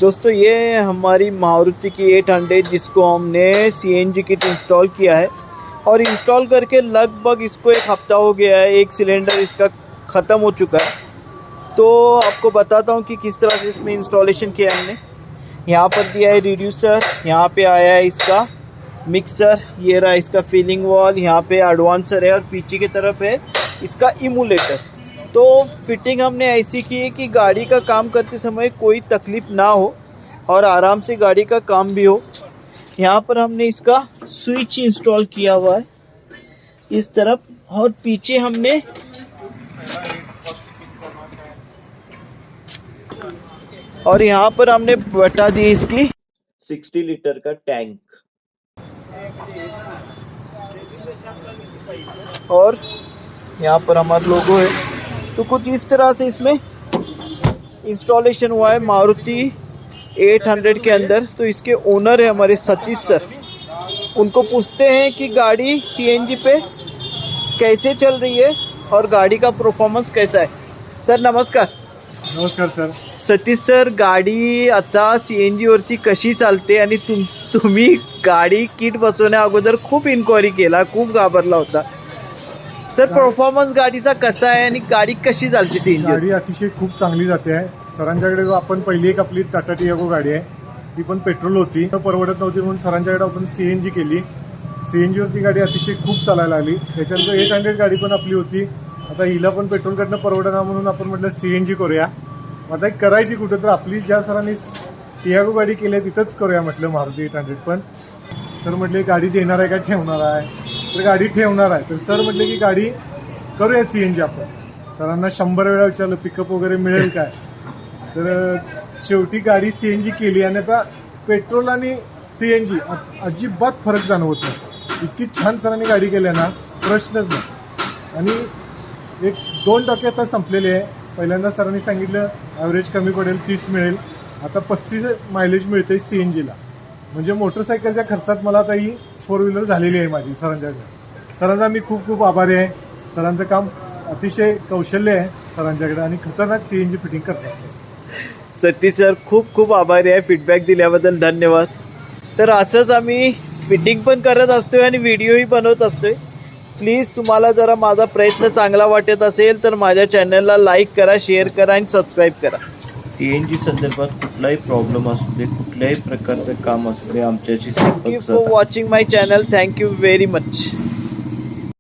दोस्तों ये हमारी मारुति की 800 जिसको हमने सीएनजी किट इंस्टॉल किया है और इंस्टॉल करके लगभग इसको 1 हफ्ता हो गया है। एक सिलेंडर इसका ख़त्म हो चुका है। तो आपको बताता हूँ कि किस तरह से इसमें इंस्टॉलेशन किया हमने। यहाँ पर दिया है रिड्यूसर, यहाँ पे आया है इसका मिक्सर, ये रहा इसका फीलिंग वॉल, यहाँ पे एडवांसर है और पीछे की तरफ है इसका इमुलेटर। तो फिटिंग हमने ऐसी की है कि गाड़ी का काम करते समय कोई तकलीफ़ ना हो और आराम से गाड़ी का काम भी हो। यहाँ पर हमने इसका स्विच इंस्टॉल किया हुआ है इस तरफ, और पीछे हमने और यहाँ पर हमने बता दी इसकी 60 लीटर का टैंक, और यहाँ पर हमारा लोगो है। तो कुछ इस तरह से इसमें इंस्टॉलेशन हुआ है मारुति 800 के अंदर। तो इसके ओनर है हमारे सतीश सर। उनको पूछते हैं कि गाड़ी सीएनजी पे कैसे चल रही है और गाड़ी का परफॉर्मन्स कैसा है। सर नमस्कार. नमस्कार सर. सतीश सर, गाडी आता सीएनजी वरती कशी चालते आणि तुम्ही गाडी किट बसवण्या अगोदर खूप इन्क्वायरी केला, खूप घाबरला होता. सर परफॉर्मन्स गाडीचा कसा आहे आणि गाडी कशी चालते सीएनजी? गाडी अतिशय खूप चांगली जाते आहे. सरांच्याकडे आपण पहिली एक आपली टाटा टियागो गाडी आहे, ती पण पेट्रोल होती, परवडत नव्हती म्हणून सरांच्याकडे आपण सीएनजी केली. सीएनजीवरती गाडी अतिशय खूप चालायला लागली. त्याच्यानंतर 800 गाडी पण आपली होती. आता हिला पण पेट्रोलकडनं परवडणार म्हणून आपण म्हटलं सीएनजी करूया. आता एक करायची कुठं तर आपली ज्या सरांनी टियागो गाडी केली आहे तिथंच करूया म्हटलं मारुती 800. पण सर म्हटले गाडी देणार आहे का ठेवणार आहे? तर गाडी ठेवणार आहे. तर सर म्हटले की गाडी करूया सीएनजी आपण. सरांना 100 वेळा विचारलं पिकअप वगैरे मिळेल काय, तर शेवटी गाडी सीएनजी केली आणि आता पेट्रोल आणि सीएनजी अजिबात फरक जाणवत नाही. इतकी छान सरांनी गाडी केली ना, प्रश्नच नाही. आणि 1-2 टक्के आता संपलेले आहे. पहिल्यांदा सरांनी सांगितलं ॲव्हरेज कमी पडेल, 30 मिळेल, आता 35 मायलेज मिळते सीएनजीला. म्हणजे मोटरसायकलच्या खर्चात मला आता ही 4 व्हीलर झालेली आहे माझी सरांच्याकडे. सरांचा मी खूप खूप आभारी आहे. सरांचं काम अतिशय कौशल्य आहे सरांच्याकडे आणि खतरनाक सीएनजी फिटिंग करतात. सतीश सर खूप खूप आभारी आहे फीडबॅक दिल्याबद्दल, धन्यवाद. तर असंच आम्ही फिटिंग पण करत असतोय आणि व्हिडिओही बनवत असतोय. प्लीज तुम्हाला जरा माझा प्रयत्न चांगला वाटत असेल तर माझ्या चॅनलला लाईक करा, शेअर करा आणि सबस्क्राईब करा. सीएनजी संदर्भात कुठलाही प्रॉब्लेम असू दे, कुठल्याही प्रकारचं काम असू दे, आमच्याशी संपर्क साधा. Thank you for watching my channel. Thank you very much.